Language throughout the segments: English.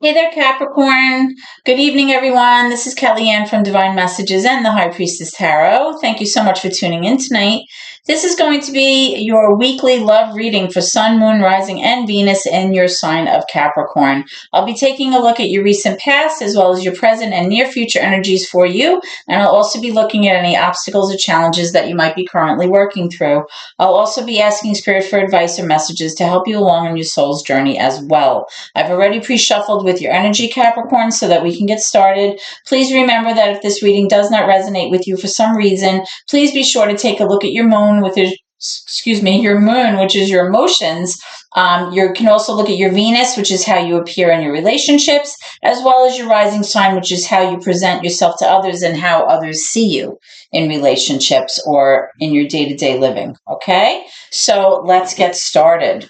Hey there, Capricorn. Good evening, everyone. This is Kellyanne from Divine Messages and the High Priestess Tarot. Thank you so much for tuning in tonight. This is going to be your weekly love reading for Sun, Moon, Rising, and Venus in your sign of Capricorn. I'll be taking a look at your recent past as well as your present and near future energies for you, and I'll also be looking at any obstacles or challenges that you might be currently working through. I'll also be asking Spirit for advice or messages to help you along on your soul's journey as well. I've already pre-shuffled with your energy, Capricorn, so that we can get started. Please remember that if this reading does not resonate with you for some reason, please be sure to take a look at your moon, your moon, which is your emotions. You can also look at your Venus, which is how you appear in your relationships, as well as your rising sign, which is how you present yourself to others and how others see you in relationships or in your day-to-day living. Okay, so let's get started.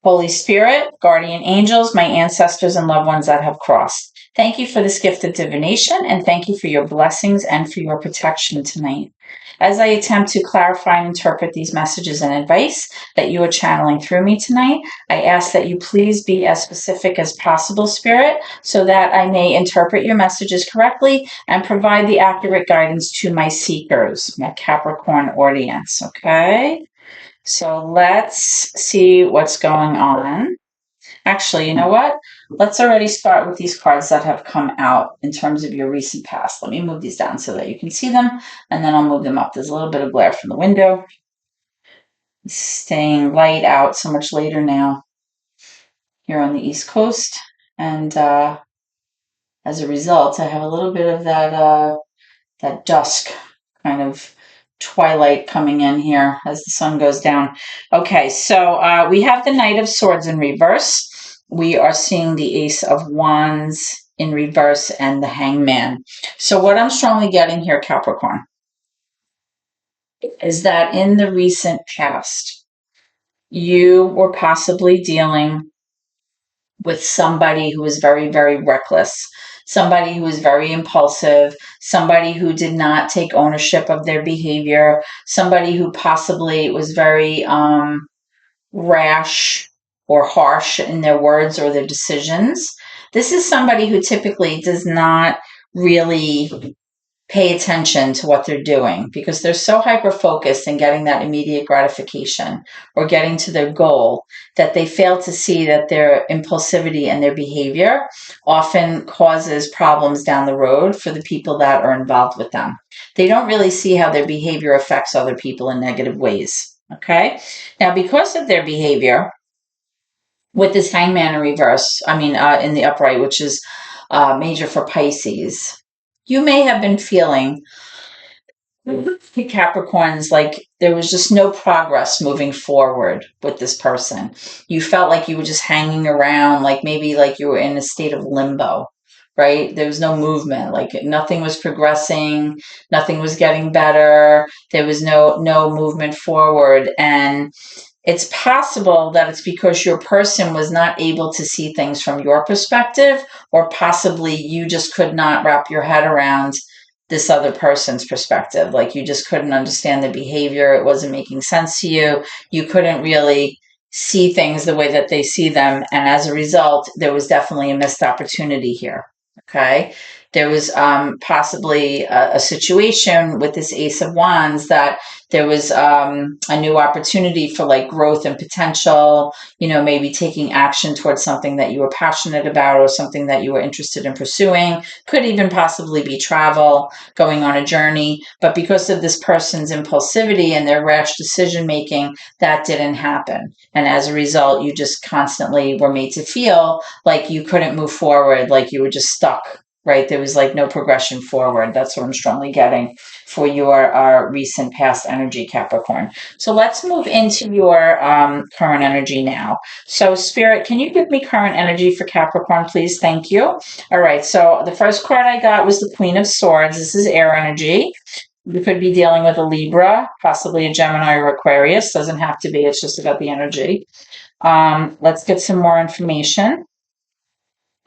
Holy Spirit, guardian angels, my ancestors and loved ones that have crossed. Thank you for this gift of divination, and thank you for your blessings and for your protection tonight. As I attempt to clarify and interpret these messages and advice that you are channeling through me tonight, I ask that you please be as specific as possible, Spirit, so that I may interpret your messages correctly and provide the accurate guidance to my seekers, my Capricorn audience, okay? So let's see what's going on. Actually, you know what? Let's already start with these cards that have come out in terms of your recent past. Let me move these down so that you can see them, and then I'll move them up. There's a little bit of glare from the window. It's staying light out so much later now here on the East Coast. And as a result, I have a little bit of that dusk kind of twilight coming in here as the sun goes down. Okay, so we have the Knight of Swords in reverse. We are seeing the Ace of Wands in reverse and the Hangman. So what I'm strongly getting here, Capricorn, is that in the recent past, you were possibly dealing with somebody who was very, very reckless, somebody who was very impulsive, somebody who did not take ownership of their behavior, somebody who possibly was very rash or harsh in their words or their decisions. This is somebody who typically does not really pay attention to what they're doing because they're so hyper-focused in getting that immediate gratification or getting to their goal that they fail to see that their impulsivity and their behavior often causes problems down the road for the people that are involved with them. They don't really see how their behavior affects other people in negative ways. Okay? Now, because of their behavior, with this Hangman in reverse, in the upright, which is major for Pisces, you may have been feeling, Capricorns, like there was just no progress moving forward with this person. You felt like you were just hanging around, like maybe like you were in a state of limbo, right? There was no movement, like nothing was progressing, nothing was getting better. There was no movement forward. And it's possible that it's because your person was not able to see things from your perspective, or possibly you just could not wrap your head around this other person's perspective. Like you just couldn't understand the behavior. It wasn't making sense to you. You couldn't really see things the way that they see them. And as a result, there was definitely a missed opportunity here. Okay. There was possibly a situation with this Ace of Wands that there was a new opportunity for like growth and potential, maybe taking action towards something that you were passionate about or something that you were interested in pursuing. Could even possibly be travel, going on a journey. But because of this person's impulsivity and their rash decision making, that didn't happen. And as a result, you just constantly were made to feel like you couldn't move forward, like you were just stuck. Right? There was like no progression forward. That's what I'm strongly getting for your recent past energy, Capricorn. So let's move into your current energy now. So Spirit, can you give me current energy for Capricorn, please? Thank you. All right. So the first card I got was the Queen of Swords. This is air energy. You could be dealing with a Libra, possibly a Gemini or Aquarius. Doesn't have to be. It's just about the energy. Let's get some more information.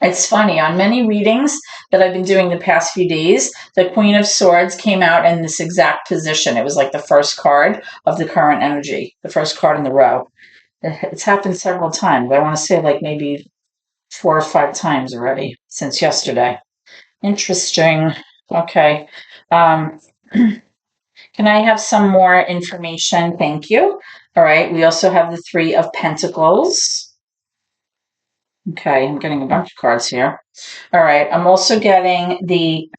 It's funny, on many readings that I've been doing the past few days, the Queen of Swords came out in this exact position. It was like the first card of the current energy, the first card in the row. It's happened several times. I want to say like maybe 4 or 5 times already since yesterday. Interesting. Okay. Um, can I have some more information? Thank you. All right. We also have the Three of Pentacles. Okay, I'm getting a bunch of cards here. All right, I'm also getting the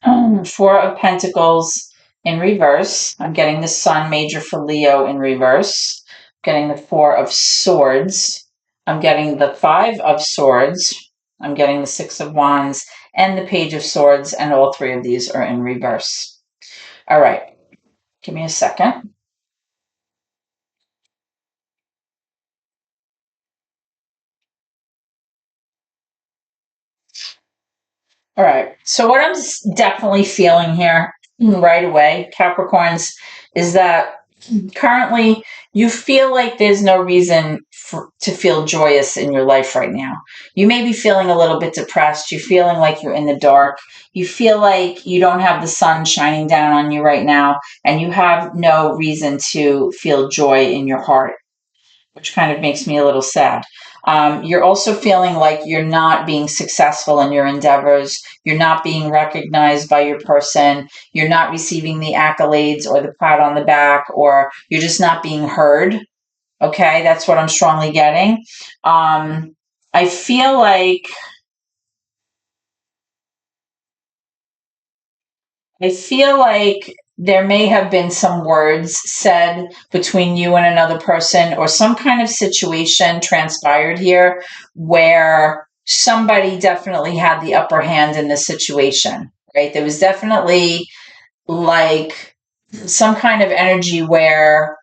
Four of Pentacles in reverse. I'm getting the Sun major for Leo in reverse. I'm getting the Four of Swords. I'm getting the Five of Swords. I'm getting the Six of Wands and the Page of Swords, and all three of these are in reverse. All right, give me a second. All right, so what I'm definitely feeling here right away, Capricorns, is that currently you feel like there's no reason to feel joyous in your life right now. You may be feeling a little bit depressed. You're feeling like you're in the dark. You feel like you don't have the sun shining down on you right now, and you have no reason to feel joy in your heart, which kind of makes me a little sad. You're also feeling like you're not being successful in your endeavors. You're not being recognized by your person. You're not receiving the accolades or the pat on the back, or you're just not being heard. Okay, that's what I'm strongly getting. I feel like I feel like there may have been some words said between you and another person, or some kind of situation transpired here where somebody definitely had the upper hand in the situation, right? There was definitely like some kind of energy where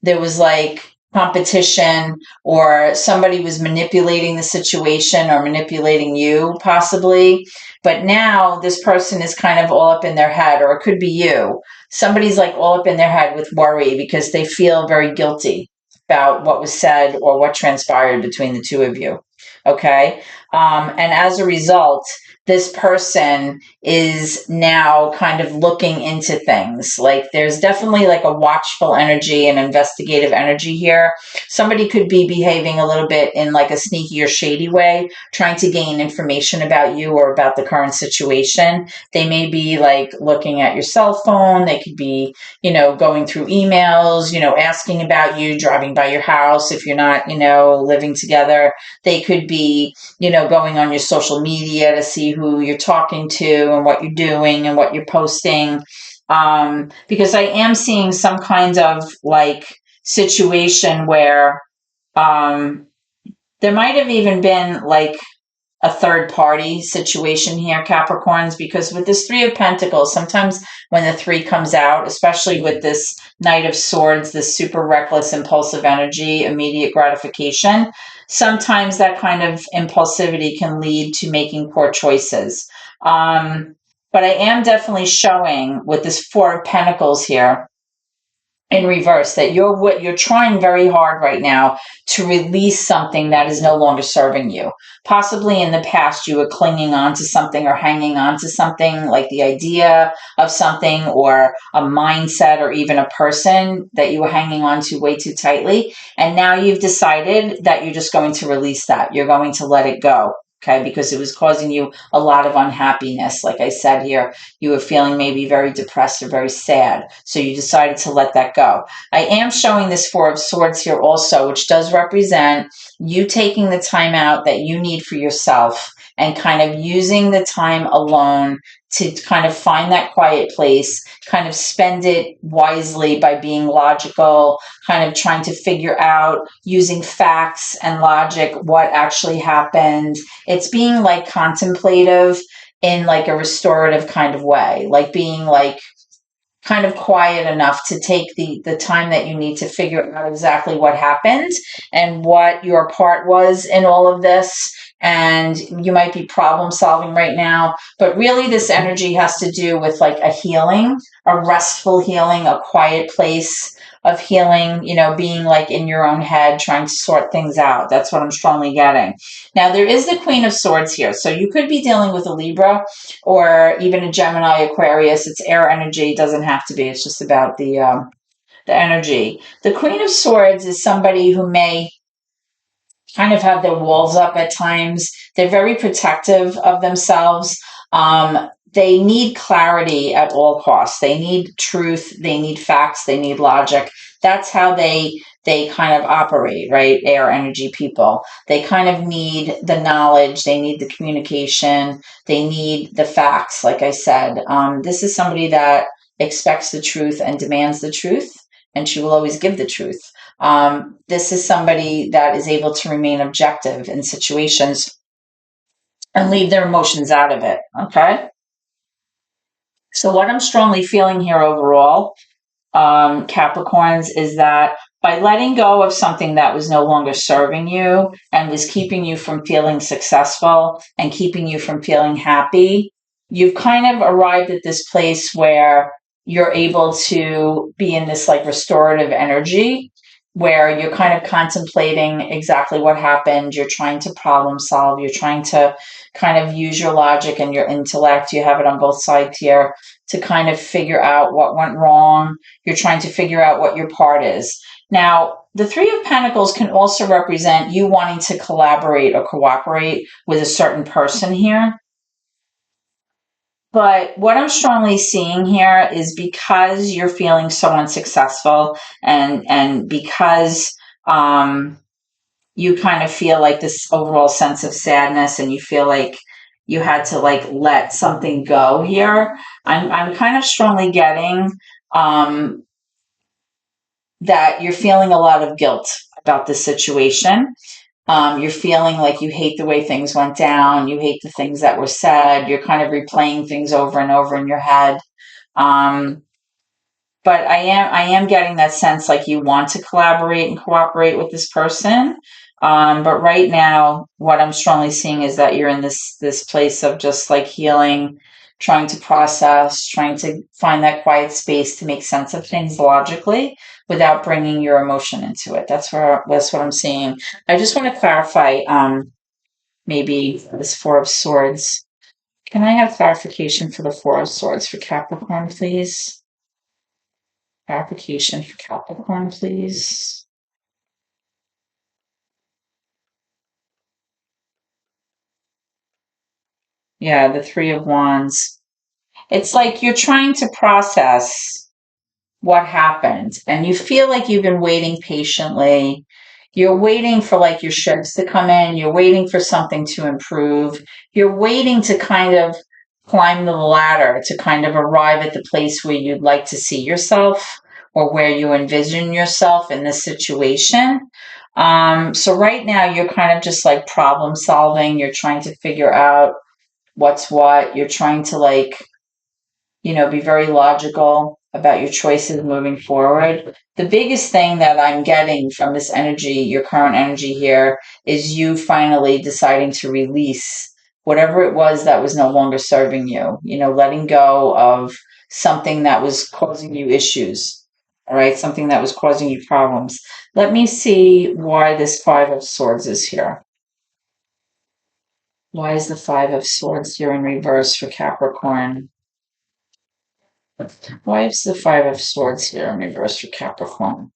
there was like competition, or somebody was manipulating the situation or manipulating you possibly, but now this person is kind of all up in their head, or it could be you. Somebody's like all up in their head with worry because they feel very guilty about what was said or what transpired between the two of you. Okay. And as a result, this person is now kind of looking into things. Like there's definitely like a watchful energy and investigative energy here. Somebody could be behaving a little bit in like a sneaky or shady way, trying to gain information about you or about the current situation. They may be like looking at your cell phone. They could be, going through emails, asking about you, driving by your house if you're not, living together. They could be, going on your social media to see who you're talking to and what you're doing and what you're posting. Because I am seeing some kind of like situation where there might have even been like a third party situation here, Capricorns, because with this Three of Pentacles, sometimes when the three comes out, especially with this Knight of Swords, this super reckless, impulsive energy, immediate gratification, sometimes that kind of impulsivity can lead to making poor choices. But I am definitely showing with this Four of Pentacles here, in reverse, that you're trying very hard right now to release something that is no longer serving you. Possibly in the past you were clinging on to something or hanging on to something, like the idea of something or a mindset or even a person that you were hanging on to way too tightly, and now you've decided that you're just going to release that. You're going to let it go. Okay, because it was causing you a lot of unhappiness. Like I said here, you were feeling maybe very depressed or very sad. So you decided to let that go. I am showing this Four of Swords here also, which does represent you taking the time out that you need for yourself and kind of using the time alone to kind of find that quiet place, kind of spend it wisely by being logical, kind of trying to figure out using facts and logic what actually happened. It's being like contemplative in like a restorative kind of way, like being like kind of quiet enough to take the time that you need to figure out exactly what happened and what your part was in all of this. And you might be problem solving right now, but really this energy has to do with like a healing, a restful healing, a quiet place of healing, being like in your own head, trying to sort things out. That's what I'm strongly getting. Now, there is the Queen of Swords here. So you could be dealing with a Libra or even a Gemini, Aquarius. It's air energy. It doesn't have to be. It's just about the energy. The Queen of Swords is somebody who may kind of have their walls up at times. They're very protective of themselves. They need clarity at all costs. They need truth. They need facts. They need logic. That's how they kind of operate, right? Air energy people. They kind of need the knowledge. They need the communication. They need the facts. Like I said, this is somebody that expects the truth and demands the truth, and she will always give the truth. This is somebody that is able to remain objective in situations and leave their emotions out of it. Okay. So, what I'm strongly feeling here overall, Capricorns, is that by letting go of something that was no longer serving you and was keeping you from feeling successful and keeping you from feeling happy, you've kind of arrived at this place where you're able to be in this like restorative energy where you're kind of contemplating exactly what happened. You're trying to problem solve. You're trying to kind of use your logic and your intellect. You have it on both sides here to kind of figure out what went wrong. You're trying to figure out what your part is. Now, the Three of Pentacles can also represent you wanting to collaborate or cooperate with a certain person here. But what I'm strongly seeing here is because you're feeling so unsuccessful and because you kind of feel like this overall sense of sadness and you feel like you had to like let something go here. I'm kind of strongly getting that you're feeling a lot of guilt about this situation. You're feeling like you hate the way things went down. You hate the things that were said. You're kind of replaying things over and over in your head. Um, but I am getting that sense like you want to collaborate and cooperate with this person. But right now, what I'm strongly seeing is that you're in this place of just like healing, trying to process, trying to find that quiet space to make sense of things logically without bringing your emotion into it. That's what I'm seeing. I just want to clarify, maybe this Four of Swords. Can I have clarification for the Four of Swords for Capricorn, please? Clarification for Capricorn, please. Yeah, the Three of Wands. It's like you're trying to process what happened and you feel like you've been waiting patiently. You're waiting for like your ships to come in. You're waiting for something to improve. You're waiting to kind of climb the ladder to kind of arrive at the place where you'd like to see yourself or where you envision yourself in this situation. So right now you're kind of just like problem solving. You're trying to figure out what's what. You're trying to like, be very logical about your choices moving forward. The biggest thing that I'm getting from this energy, your current energy here, is you finally deciding to release whatever it was that was no longer serving you, letting go of something that was causing you issues. All right, something that was causing you problems. Let me see why this Five of Swords is here. Why is the Five of Swords here in reverse for Capricorn? Why is the Five of Swords here in reverse for Capricorn?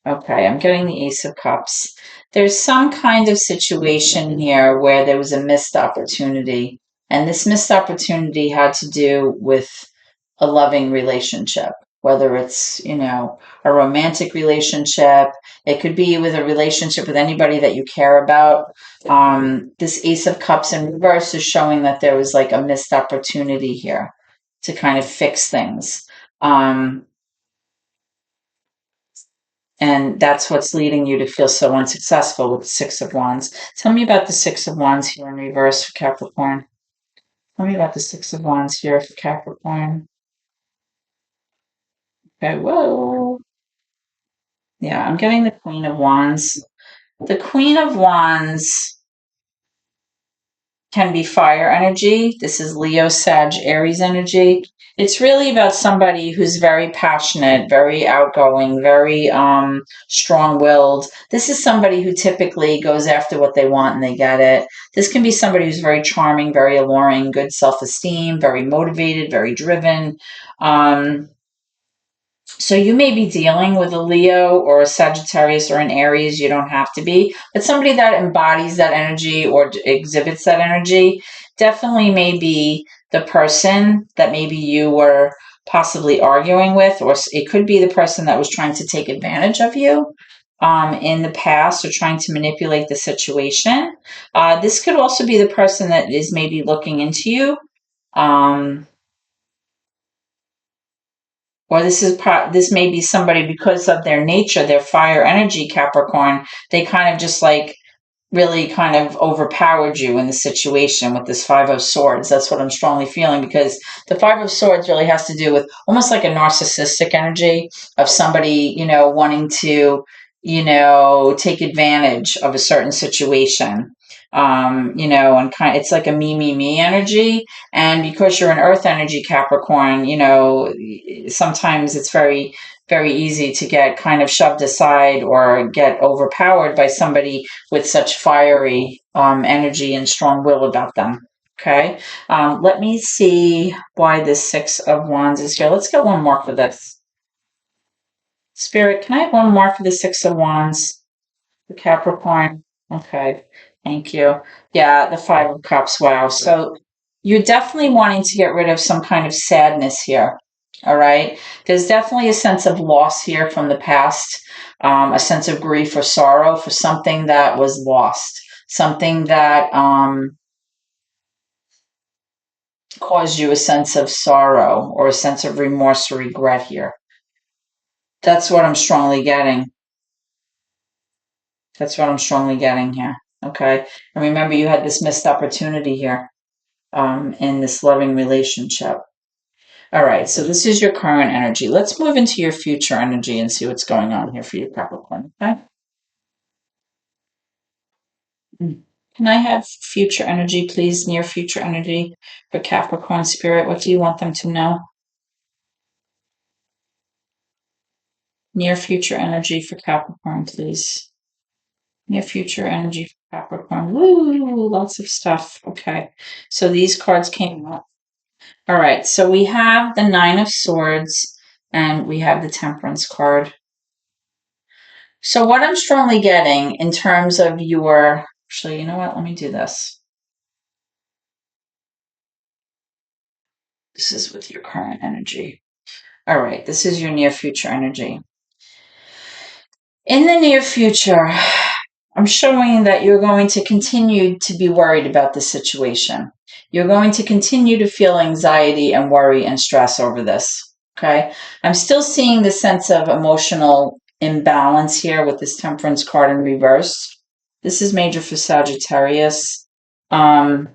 Okay, I'm getting the Ace of Cups. There's some kind of situation here where there was a missed opportunity, and this missed opportunity had to do with a loving relationship, whether it's, a romantic relationship. It could be with a relationship with anybody that you care about. This Ace of Cups in reverse is showing that there was like a missed opportunity here to kind of fix things. Um, and that's what's leading you to feel so unsuccessful with the Six of Wands. Tell me about the Six of Wands here in reverse for Capricorn. Tell me about the Six of Wands here for Capricorn. Okay, whoa. Yeah, I'm getting the Queen of Wands. The Queen of Wands can be fire energy. This is Leo, Sag, Aries energy. It's really about somebody who's very passionate, very outgoing, very strong-willed. This is somebody who typically goes after what they want and they get it. This can be somebody who's very charming, very alluring, good self-esteem, very motivated, very driven. So you may be dealing with a Leo or a Sagittarius or an Aries. You don't have to be, but somebody that embodies that energy or exhibits that energy definitely may be the person that maybe you were possibly arguing with, or it could be the person that was trying to take advantage of you in the past or trying to manipulate the situation. This could also be the person that is maybe looking into you. Um, or this may be somebody because of their nature, their fire energy, Capricorn. They kind of just like really kind of overpowered you in the situation with this Five of Swords. That's what I'm strongly feeling, because the Five of Swords really has to do with almost like a narcissistic energy of somebody, wanting to, take advantage of a certain situation. And it's like a me energy. And because you're an earth energy, Capricorn, sometimes it's very, very easy to get kind of shoved aside or get overpowered by somebody with such fiery energy and strong will about them. Okay. Let me see why this Six of Wands is here. Let's get one more for this. Spirit, can I have one more for the Six of Wands? The Capricorn. Okay. Thank you. Yeah, the Five of Cups. Wow. So you're definitely wanting to get rid of some kind of sadness here. All right. There's definitely a sense of loss here from the past, a sense of grief or sorrow for something that was lost, something that caused you a sense of sorrow or a sense of remorse or regret here. That's what I'm strongly getting. That's what I'm strongly getting here. Okay. And remember, you had this missed opportunity here in this loving relationship. All right. So this is your current energy. Let's move into your future energy and see what's going on here for you, Capricorn. Okay. Can I have future energy, please? Near future energy for Capricorn spirit. What do you want them to know? Near future energy for Capricorn, please. Near future energy for Capricorn. Woo, lots of stuff. Okay. So these cards came up. All right. So we have the Nine of Swords and we have the Temperance card. So what I'm strongly getting in terms of your, actually, you know what? Let me do this. This is with your current energy. All right. This is your near future energy. In the near future, I'm showing that you're going to continue to be worried about this situation. You're going to continue to feel anxiety and worry and stress over this. Okay. I'm still seeing the sense of emotional imbalance here with this Temperance card in reverse. This is major for Sagittarius. There's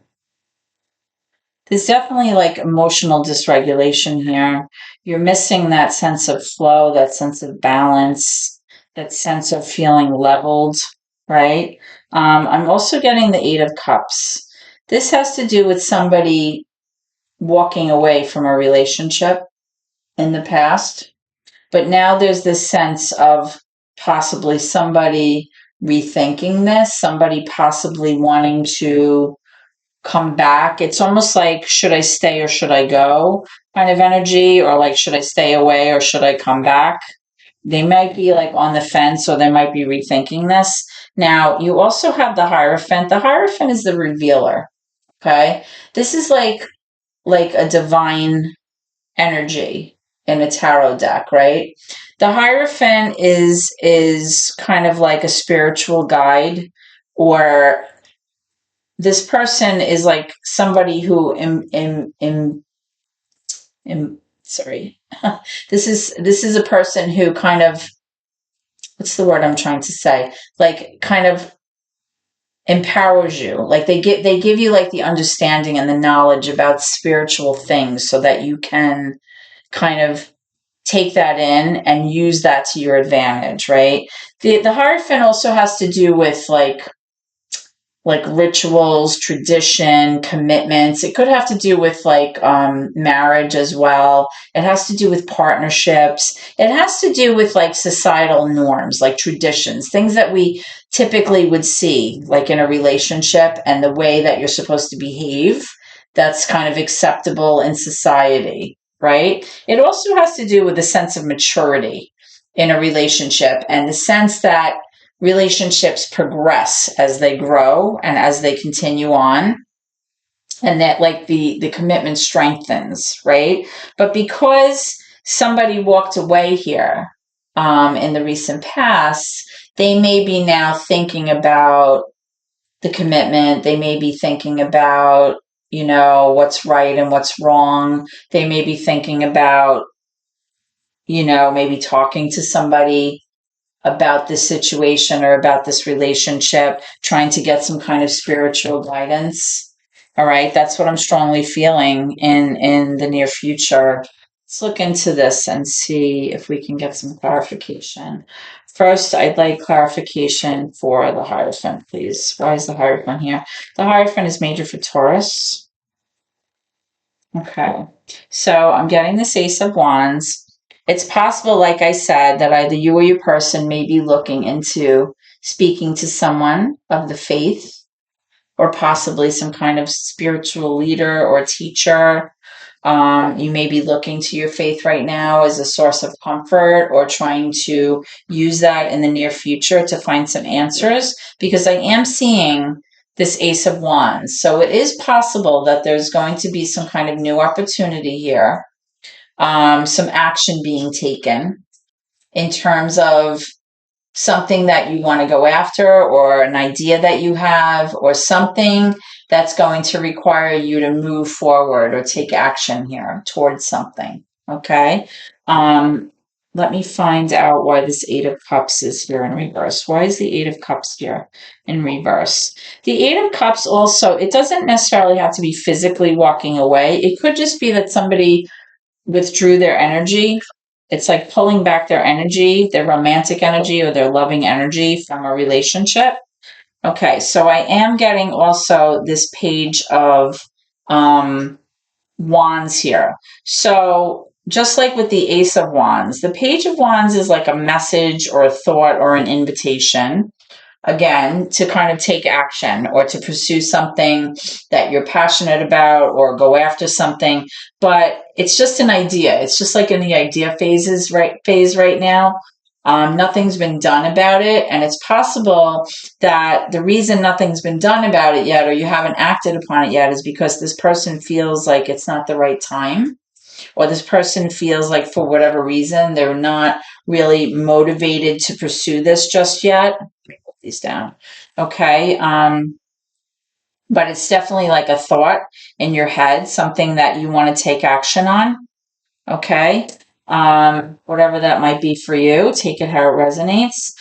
definitely like emotional dysregulation here. You're missing that sense of flow, that sense of balance, that sense of feeling leveled, right? I'm also getting the Eight of Cups. This has to do with somebody walking away from a relationship in the past, but now there's this sense of possibly somebody rethinking this, somebody possibly wanting to come back. It's almost like, should I stay or should I go kind of energy, or like, should I stay away or should I come back? They might be like on the fence, or they might be rethinking this. Now, you also have the Hierophant. The Hierophant is the revealer. Okay. This is like a divine energy in a tarot deck, right? The Hierophant is kind of like a spiritual guide, or this person is like somebody who sorry. This is a person who kind of, what's the word I'm trying to say? Like kind of empowers you. Like they give you like the understanding and the knowledge about spiritual things so that you can kind of take that in and use that to your advantage, right? The Hierophant also has to do with like rituals, tradition, commitments. It could have to do with like marriage as well. It has to do with partnerships. It has to do with like societal norms, like traditions, things that we typically would see like in a relationship, and the way that you're supposed to behave that's kind of acceptable in society, right? It also has to do with a sense of maturity in a relationship and the sense that relationships progress as they grow and as they continue on, and that like the commitment strengthens, right? But because somebody walked away here in the recent past, they may be now thinking about the commitment. They may be thinking about, what's right and what's wrong. They may be thinking about, maybe talking to somebody about this situation or about this relationship, trying to get some kind of spiritual guidance. All right, that's what I'm strongly feeling in the near future. Let's look into this and see if we can get some clarification. First, I'd like clarification for the Hierophant, please. Why is the Hierophant here? The Hierophant is major for Taurus. Okay, so I'm getting this Ace of Wands. It's possible, like I said, that either you or your person may be looking into speaking to someone of the faith, or possibly some kind of spiritual leader or teacher. You may be looking to your faith right now as a source of comfort, or trying to use that in the near future to find some answers, because I am seeing this Ace of Wands. So it is possible that there's going to be some kind of new opportunity here, some action being taken in terms of something that you want to go after, or an idea that you have, or something that's going to require you to move forward or take action here towards something. Okay. Let me find out why this Eight of Cups is here in reverse. Why is the Eight of Cups here in reverse? The Eight of Cups also, it doesn't necessarily have to be physically walking away. It could just be that somebody withdrew their energy. It's like pulling back their energy, their romantic energy or their loving energy from a relationship. Okay, so I am getting also this Page of Wands here. So just like with the Ace of Wands, the Page of Wands is like a message or a thought or an invitation, again, to kind of take action or to pursue something that you're passionate about, or go after something. But it's just an idea. It's just like in the idea phase right now. Nothing's been done about it. And it's possible that the reason nothing's been done about it yet, or you haven't acted upon it yet, is because this person feels like it's not the right time, or this person feels like for whatever reason they're not really motivated to pursue this just yet. These down. Okay. But it's definitely like a thought in your head, something that you want to take action on. Okay. Whatever that might be for you, take it how it resonates.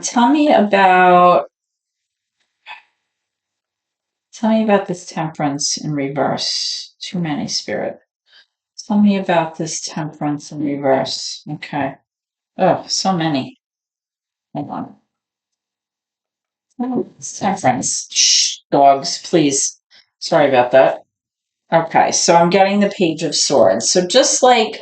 Tell me about this Temperance in reverse. Too many, Spirit. Tell me about this Temperance in reverse. Okay. Oh, so many. Hold on. Oh, Temperance. Shh, dogs, please. Sorry about that. Okay, so I'm getting the Page of Swords. So just like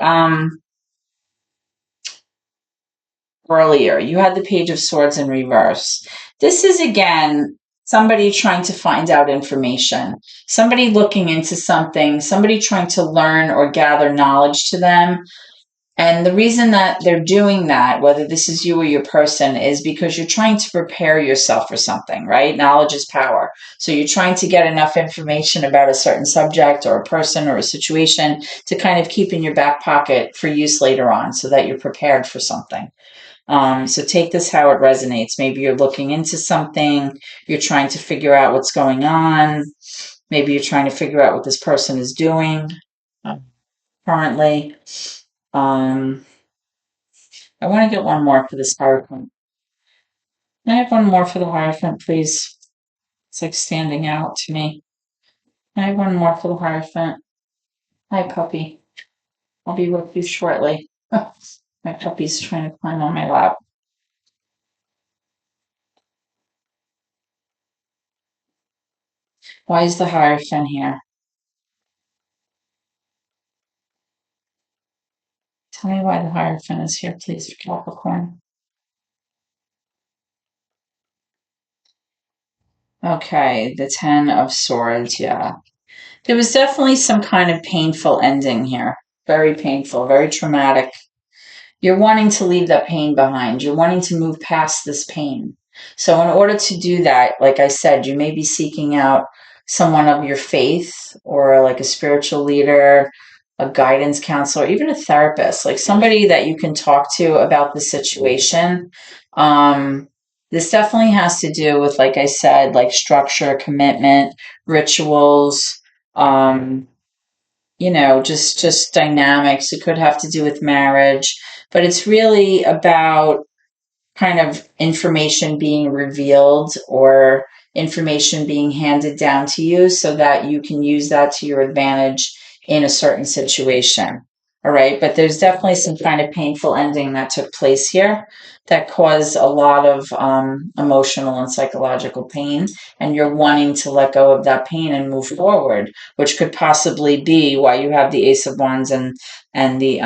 earlier, you had the Page of Swords in reverse. This is, again, somebody trying to find out information, somebody looking into something, somebody trying to learn or gather knowledge to them. And the reason that they're doing that, whether this is you or your person, is because you're trying to prepare yourself for something, right? Knowledge is power. So you're trying to get enough information about a certain subject or a person or a situation to kind of keep in your back pocket for use later on, so that you're prepared for something. So take this how it resonates. Maybe you're looking into something, you're trying to figure out what's going on. Maybe you're trying to figure out what this person is doing currently. I want to get one more for this Hierophant. Can I have one more for the Hierophant, please? It's like standing out to me. Can I have one more for the Hierophant? Hi, puppy. I'll be with you shortly. My puppy's trying to climb on my lap. Why is the Hierophant here? Tell me why the Hierophant is here, please, for Capricorn. Okay, the Ten of Swords, yeah. There was definitely some kind of painful ending here. very painful, very traumatic. You're wanting to leave that pain behind. You're wanting to move past this pain. So in order to do that, like I said, you may be seeking out someone of your faith or like a spiritual leader, a guidance counselor, even a therapist, like somebody that you can talk to about the situation. This definitely has to do with, like I said, like structure, commitment, rituals, um, just dynamics. It could have to do with marriage, but it's really about kind of information being revealed or information being handed down to you so that you can use that to your advantage in a certain situation. All right. But there's definitely some kind of painful ending that took place here that caused a lot of emotional and psychological pain. And you're wanting to let go of that pain and move forward, which could possibly be why you have the Ace of Wands and the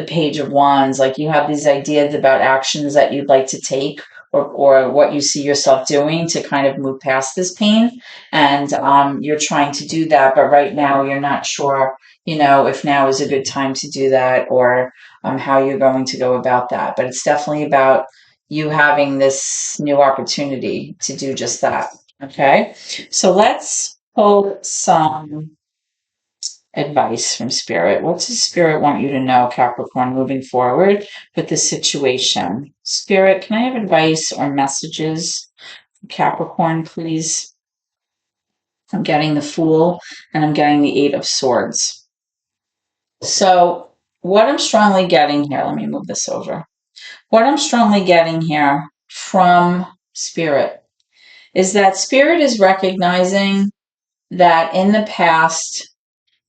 Page of Wands. Like you have these ideas about actions that you'd like to take or what you see yourself doing to kind of move past this pain. And you're trying to do that, but right now you're not sure, if now is a good time to do that or how you're going to go about that. But it's definitely about you having this new opportunity to do just that. Okay. So let's pull some advice from Spirit. What does Spirit want you to know, Capricorn, moving forward with this situation? Spirit, can I have advice or messages from Capricorn, please? I'm getting the Fool and I'm getting the Eight of Swords. So, what I'm strongly getting here, let me move this over. What I'm strongly getting here from Spirit is that Spirit is recognizing that in the past,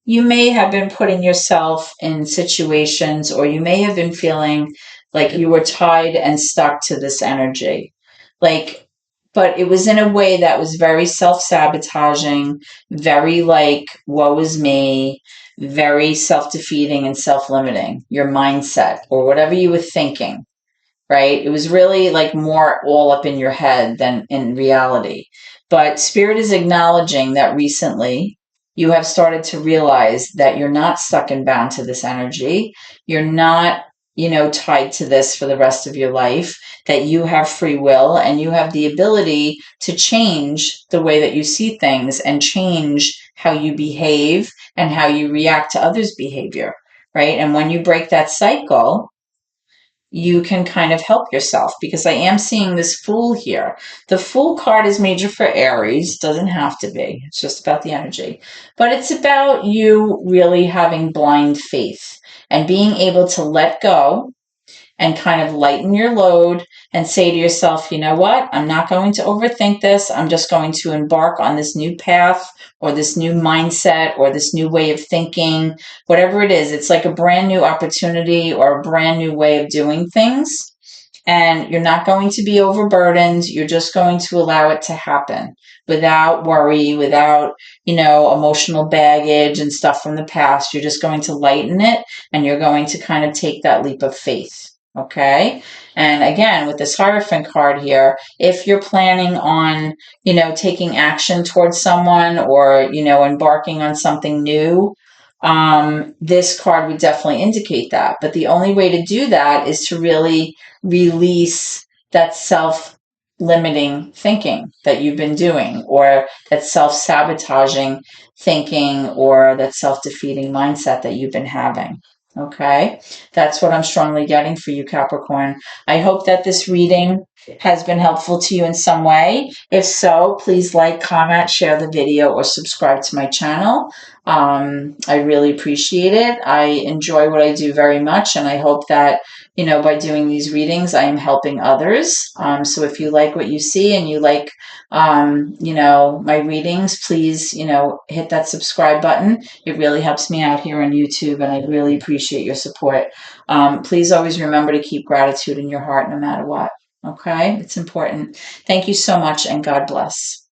you may have been putting yourself in situations or you may have been feeling like you were tied and stuck to this energy. Like, but it was in a way that was very self-sabotaging, very like, woe is me, very self-defeating and self-limiting, your mindset or whatever you were thinking, right? It was really like more all up in your head than in reality. But Spirit is acknowledging that recently you have started to realize that you're not stuck and bound to this energy. You're not, tied to this for the rest of your life, that you have free will and you have the ability to change the way that you see things and change how you behave and how you react to others' behavior, right? And when you break that cycle, you can kind of help yourself because I am seeing this Fool here. The Fool card is major for Aries, doesn't have to be. It's just about the energy. But it's about you really having blind faith and being able to let go and kind of lighten your load and say to yourself, you know what? I'm not going to overthink this. I'm just going to embark on this new path or this new mindset or this new way of thinking, whatever it is. It's like a brand new opportunity or a brand new way of doing things. And you're not going to be overburdened. You're just going to allow it to happen without worry, without, emotional baggage and stuff from the past. You're just going to lighten it and you're going to kind of take that leap of faith. Okay. And again, with this Hierophant card here, if you're planning on, taking action towards someone or, embarking on something new, this card would definitely indicate that. But the only way to do that is to really release that self-limiting thinking that you've been doing or that self-sabotaging thinking or that self-defeating mindset that you've been having. Okay, that's what I'm strongly getting for you, Capricorn. I hope that this reading has been helpful to you in some way. If so, please like, comment, share the video, or subscribe to my channel. I really appreciate it. I enjoy what I do very much, and I hope that, by doing these readings, I am helping others. So if you like what you see and you like, my readings, please, hit that subscribe button. It really helps me out here on YouTube, and I really appreciate your support. Please always remember to keep gratitude in your heart no matter what. Okay? It's important. Thank you so much, and God bless.